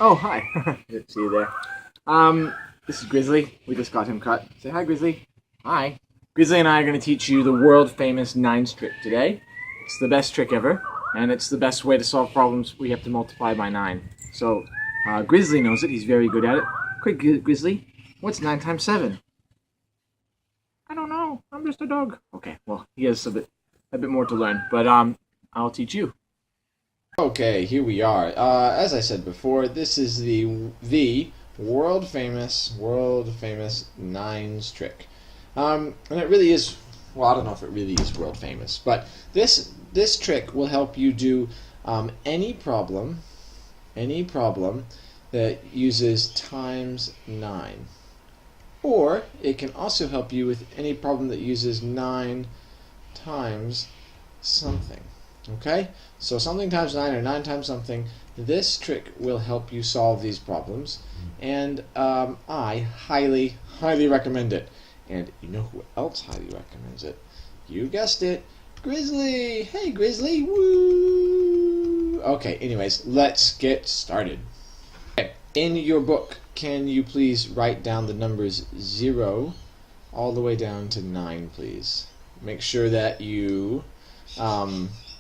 Oh, hi. Good to see you there. This is Grizzly. We just got him cut. Say hi, Grizzly. Hi. Grizzly and I are going to teach you the world-famous nines trick today. It's the best trick ever, and it's the best way to solve problems we have to multiply by 9. So, Grizzly knows it. He's very good at it. Quick, Grizzly, what's 9 times 7? I don't know. I'm just a dog. Okay, well, he has a bit more to learn, but I'll teach you. Okay, here we are. As I said before, this is the world famous nines trick, and it really is. Well, I don't know if it really is world famous, but this trick will help you do any problem that uses times 9, or it can also help you with any problem that uses 9 times something. Okay, so something times 9 or 9 times something. This trick will help you solve these problems, and I highly recommend it. And you know who else highly recommends it? You guessed it, Grizzly. Hey, Grizzly. Woo! Okay, anyways, let's get started. Okay, in your book, can you please write down the numbers 0 all the way down to 9, please? Make sure that you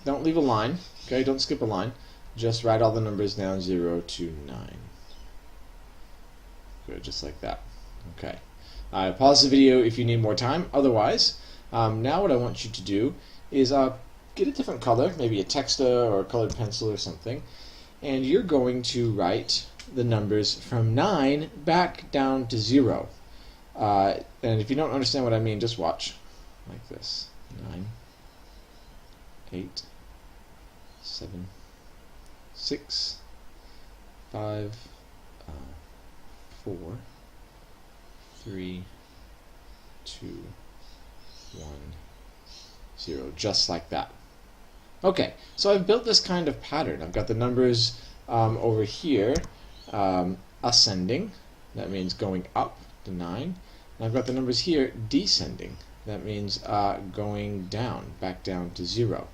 don't leave a line, okay? Don't skip a line. Just write all the numbers down 0 to 9. Good, just like that. Okay. Pause the video if you need more time. Otherwise, now what I want you to do is get a different color, maybe a Texta or a colored pencil or something, and you're going to write the numbers from 9 back down to 0. And if you don't understand what I mean, just watch. Like this. 9, 8, 7, 6, 5, 4, 3, 2, 1, 0, just like that. Okay, so I've built this kind of pattern. I've got the numbers over here ascending, that means going up to 9, and I've got the numbers here descending, that means going down, back down to 0.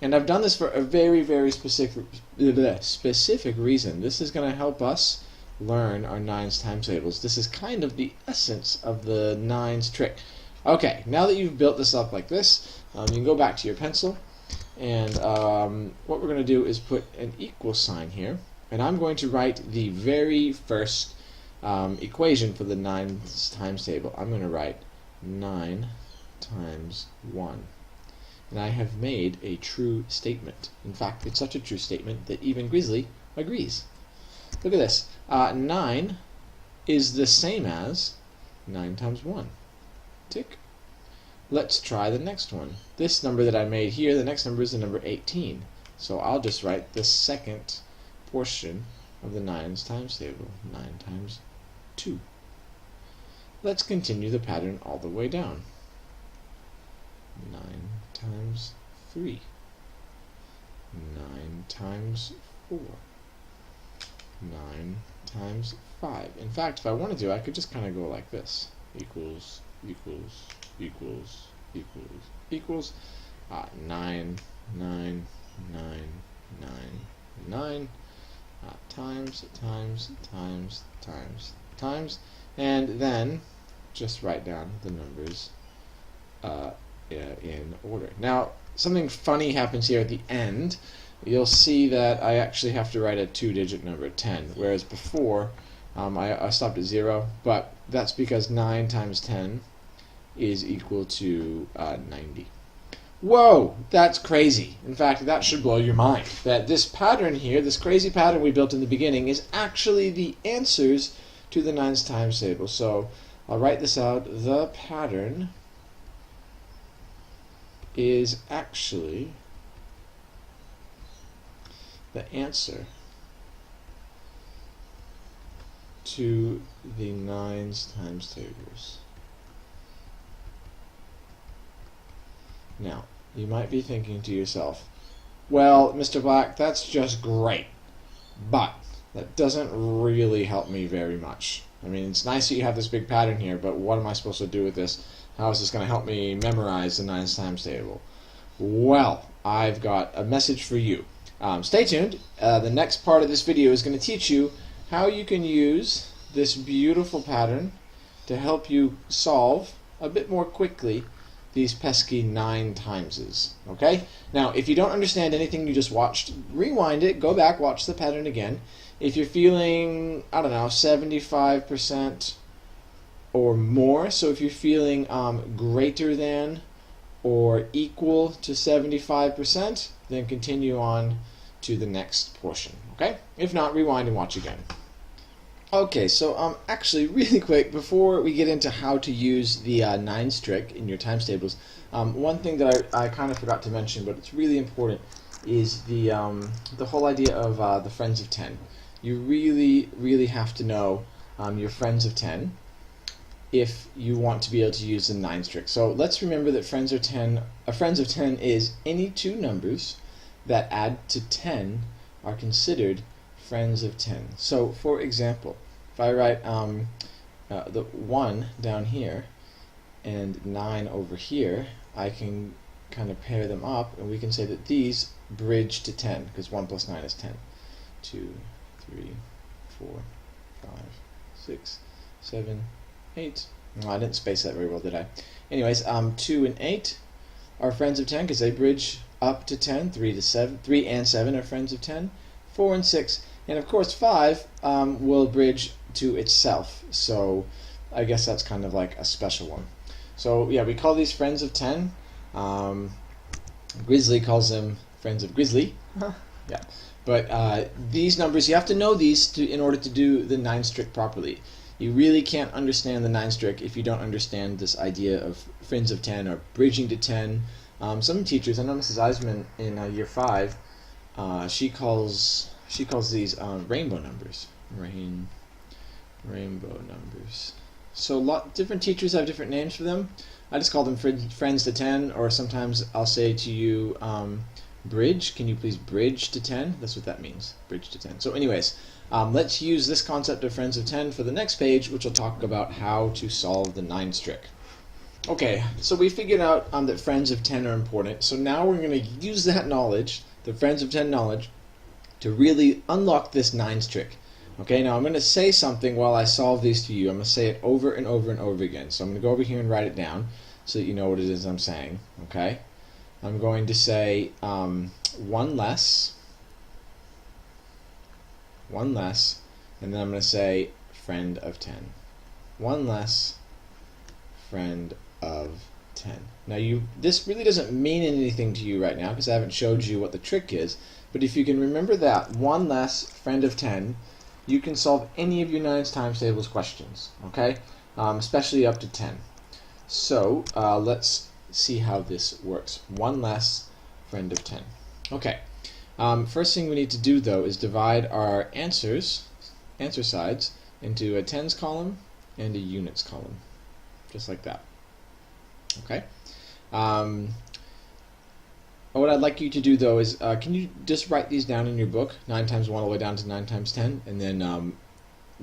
And I've done this for a very specific reason. This is going to help us learn our nines times tables. This is kind of the essence of the nines trick. Okay, now that you've built this up like this, you can go back to your pencil, and what we're going to do is put an equal sign here, and I'm going to write the very first equation for the nines times table. I'm going to write 9 times 1. And I have made a true statement. In fact, it's such a true statement that even Grizzly agrees. Look at this. 9 is the same as 9 times 1. Tick. Let's try the next one. This number that I made here, the next number is the number 18. So I'll just write the second portion of the nines times table. 9 times 2. Let's continue the pattern all the way down. 9 times 3, 9 times 4, 9 times 5. In fact, if I wanted to, I could just kind of go like this. Equals, 9, 9, 9, 9, times, and then just write down the numbers in order. Now, something funny happens here at the end. You'll see that I actually have to write a 2-digit number, 10, whereas before I stopped at 0, but that's because 9 times 10 is equal to 90. Whoa, that's crazy. In fact, that should blow your mind. That this pattern here, this crazy pattern we built in the beginning, is actually the answers to the nines times table. So I'll write this out. The pattern is actually the answer to the nines times tables. Now, you might be thinking to yourself, well, Mr. Black, that's just great, but that doesn't really help me very much. I mean, it's nice that you have this big pattern here, but what am I supposed to do with this? How is this going to help me memorize the nines times table? Well, I've got a message for you. Stay tuned. The next part of this video is going to teach you how you can use this beautiful pattern to help you solve a bit more quickly these pesky 9 timeses. Okay? Now, if you don't understand anything you just watched, rewind it, go back, watch the pattern again. If you're feeling, I don't know, 75% or more, so if you're feeling greater than or equal to 75%, then continue on to the next portion. Okay? If not, rewind and watch again. Okay, so actually, really quick, before we get into how to use the 9's trick in your times tables, one thing that I kind of forgot to mention, but it's really important, is the whole idea of the friends of 10. You really have to know your friends of 10 if you want to be able to use the 9's trick. So let's remember that friends of 10 is any 2 numbers that add to 10 are considered friends of 10. So, for example, if I write the 1 down here and 9 over here, I can kind of pair them up, and we can say that these bridge to 10, because 1 plus 9 is 10. 2, 3, 4, 5, 6, 7, 8. No, I didn't space that very well, did I? Anyways, 2 and 8 are friends of 10 because they bridge up to 10. 3 and 7 are friends of 10. 4 and 6. And of course 5 will bridge to itself, so I guess that's kind of like a special one. So yeah, we call these friends of 10. Grizzly calls them friends of Grizzly. Yeah, but these numbers, you have to know these in order to do the 9's trick properly. You really can't understand the 9's trick if you don't understand this idea of friends of 10 or bridging to 10. Some teachers, I know Mrs. Eisman in year 5, she calls these rainbow numbers. Rainbow numbers. So different teachers have different names for them. I just call them friends to 10, or sometimes I'll say to you, bridge. Can you please bridge to 10? That's what that means. Bridge to 10. So anyways, let's use this concept of friends of 10 for the next page, which will talk about how to solve the 9's trick. Okay, so we figured out that friends of 10 are important. So now we're going to use that knowledge, the friends of 10 knowledge, to really unlock this 9's trick. Okay, now I'm going to say something while I solve these to you. I'm going to say it over and over and over again. So I'm going to go over here and write it down so that you know what it is I'm saying. Okay, I'm going to say 1 less, and then I'm going to say friend of 10. 1 less, friend of 10. Now this really doesn't mean anything to you right now because I haven't showed you what the trick is, but if you can remember that, 1 less, friend of 10, you can solve any of your 9's times tables questions, okay? Especially up to 10. So let's see how this works. 1 less, friend of 10. Okay. First thing we need to do though is divide our answer sides into a tens column and a units column, just like that. Okay. What I'd like you to do though is, can you just write these down in your book, 9 times 1 all the way down to 9 times 10, and then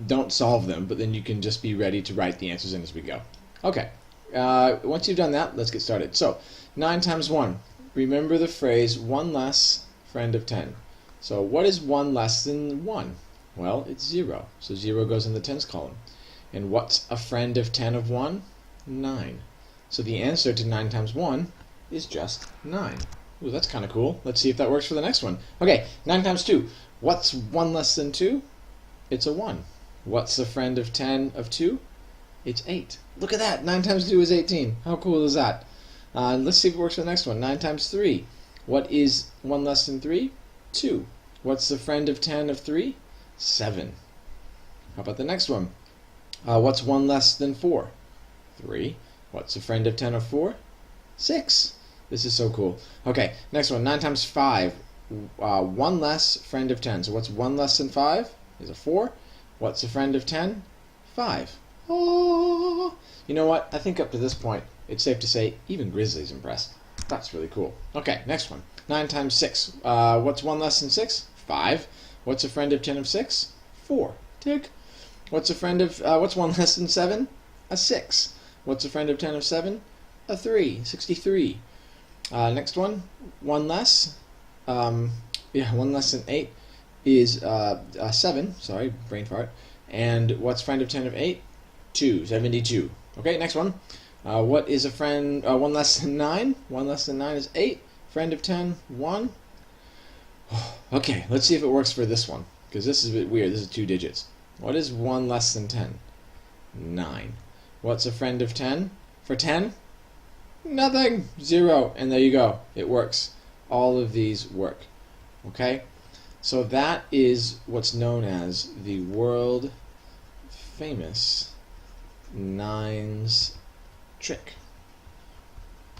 don't solve them, but then you can just be ready to write the answers in as we go. Okay. Once you've done that, let's get started. So 9 times 1. Remember the phrase 1 less, friend of 10. So what is 1 less than 1? Well, it's 0. So 0 goes in the tens column. And what's a friend of 10 of 1? 9. So the answer to 9 times 1 is just 9. Ooh, that's kind of cool. Let's see if that works for the next one. Okay, 9 times 2. What's 1 less than 2? It's a 1. What's the friend of 10 of 2? It's 8. Look at that. 9 times 2 is 18. How cool is that? Let's see if it works for the next one. 9 times 3. What is 1 less than 3? 2. What's the friend of 10 of 3? 7. How about the next one? What's 1 less than 4? 3. What's the friend of 10 of 4? 6. This is so cool. Okay, next one. 9 times 5. 1 less, friend of 10. So what's 1 less than 5? Is a 4. What's a friend of 10? 5. Oh. You know what? I think up to this point, it's safe to say even Grizzly's impressed. That's really cool. Okay, next one. 9 times 6. What's 1 less than 6? 5. What's a friend of 10 of 6? 4. Tick. What's 1 less than 7? A 6. What's a friend of 10 of 7? A 3. 63. Next one. 1 less. 1 less than 8 is 7. Sorry, brain fart. And what's friend of 10 of 8? 2. 72. Okay, next one. What is a friend? 1 less than 9. 1 less than 9 is 8. Friend of 10, 1. Okay, let's see if it works for this one, because this is a bit weird. This is 2 digits. What is 1 less than 10? 9. What's a friend of 10? For 10? Nothing. 0. And there you go. It works. All of these work. Okay? So that is what's known as the world famous nines trick.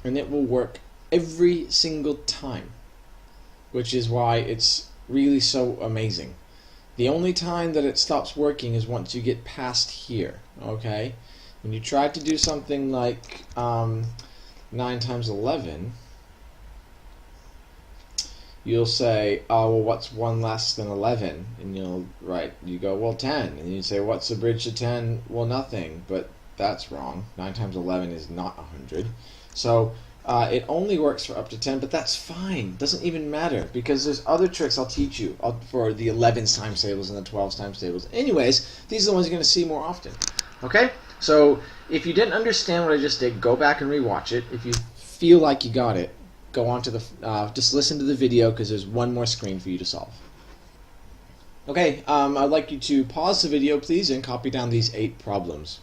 And it will work every single time, which is why it's really so amazing. The only time that it stops working is once you get past here, okay? When you try to do something like 9 times 11, you'll say, oh, well, what's 1 less than 11? And you go, well, 10. And you say, what's the bridge to 10? Well, nothing, but that's wrong. 9 times 11 is not 100. So it only works for up to 10, but that's fine. Doesn't even matter, because there's other tricks I'll teach you for the 11s times tables and the 12s times tables. Anyways, these are the ones you're going to see more often. Okay? So if you didn't understand what I just did, go back and rewatch it. If you feel like you got it, go on to the just listen to the video, because there's one more screen for you to solve. Okay, I'd like you to pause the video, please, and copy down these 8 problems.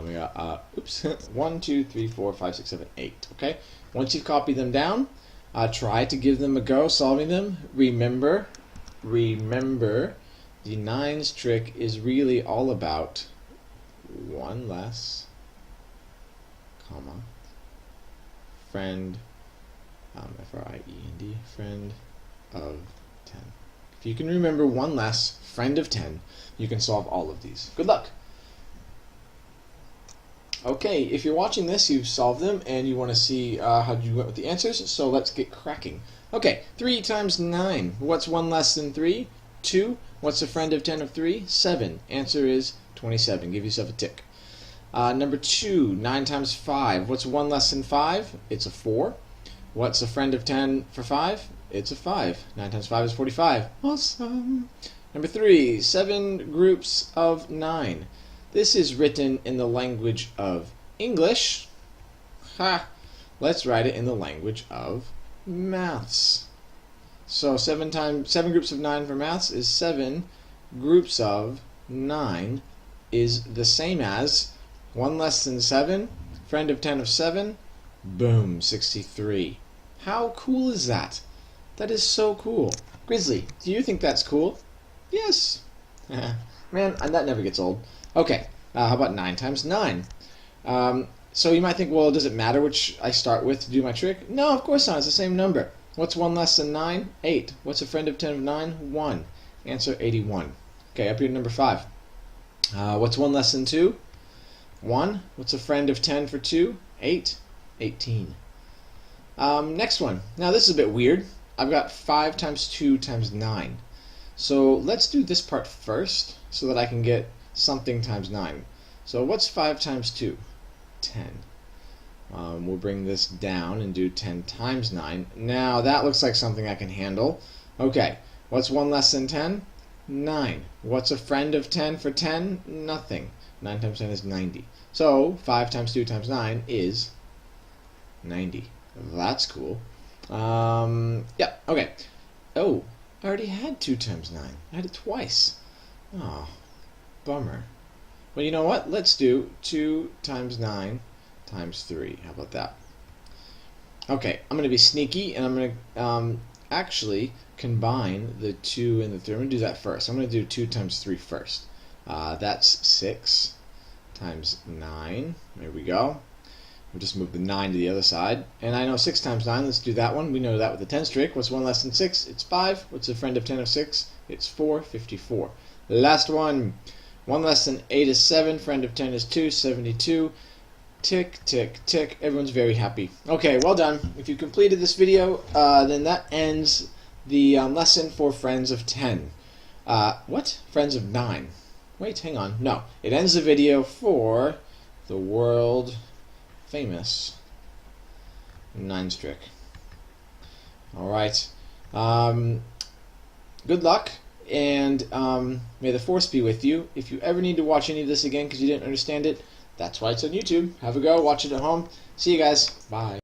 We got 1, 2, 3, 4, 5, 6, 7, 8. Okay, once you've copied them down, try to give them a go solving them. Remember, the nines trick is really all about 1 less, comma, friend, F-R-I-E-N-D, friend of 10. If you can remember 1 less, friend of 10, you can solve all of these. Good luck! Okay, if you're watching this, you've solved them, and you want to see how you went with the answers, so let's get cracking. Okay, 3 times 9. What's 1 less than 3? 2. What's a friend of 10 of 3? 7. Answer is 27. Give yourself a tick. Number 2, 9 times 5. What's 1 less than 5? It's a 4. What's a friend of 10 for 5? It's a 5. 9 times 5 is 45. Awesome. Number 3, 7 groups of 9. This is written in the language of English. Ha! Let's write it in the language of maths. So 7 groups of 9 for maths is 7 groups of 9 is the same as 1 less than 7, friend of 10 of 7, boom, 63. How cool is that? That is so cool. Grizzly, do you think that's cool? Yes. Man, that never gets old. Okay, how about 9 times 9? So you might think, well, does it matter which I start with to do my trick? No, of course not. It's the same number. What's 1 less than 9? 8. What's a friend of 10 of 9? 1. Answer 81. Okay, up here to number 5. What's 1 less than 2? 1. What's a friend of 10 for 2? 8. 18. Next one. Now this is a bit weird. I've got 5 times 2 times 9. So let's do this part first so that I can get something times 9. So what's 5 times 2? 10. We'll bring this down and do 10 times 9. Now that looks like something I can handle. Okay, what's 1 less than 10? 9. What's a friend of 10 for 10? Nothing. 9 times 10 is 90. So 5 times 2 times 9 is 90. That's cool. Yeah, okay. Oh, I already had 2 times 9. I had it twice. Oh, bummer. Well, you know what? Let's do 2 times 9 times 3. How about that? Okay, I'm going to be sneaky, and I'm going to actually combine the 2 and the 3. I'm going to do that first. I'm going to do 2 times 3 first. That's 6 times 9. There we go. We'll just move the 9 to the other side. And I know 6 times 9. Let's do that one. We know that with the 10s trick. What's 1 less than 6? It's 5. What's a friend of 10 of 6? It's 4. 54. Last one. 1 less than 8 is 7. Friend of 10 is 2. 72. Tick, tick, tick. Everyone's very happy. Okay, well done. If you completed this video, then that ends the lesson for friends of 10. What? Friends of 9. Wait, hang on. No. It ends the video for the world famous 9s trick. Alright. Good luck. and may the force be with you. If you ever need to watch any of this again because you didn't understand it, that's why it's on YouTube. Have a go, watch it at home. See you guys. Bye.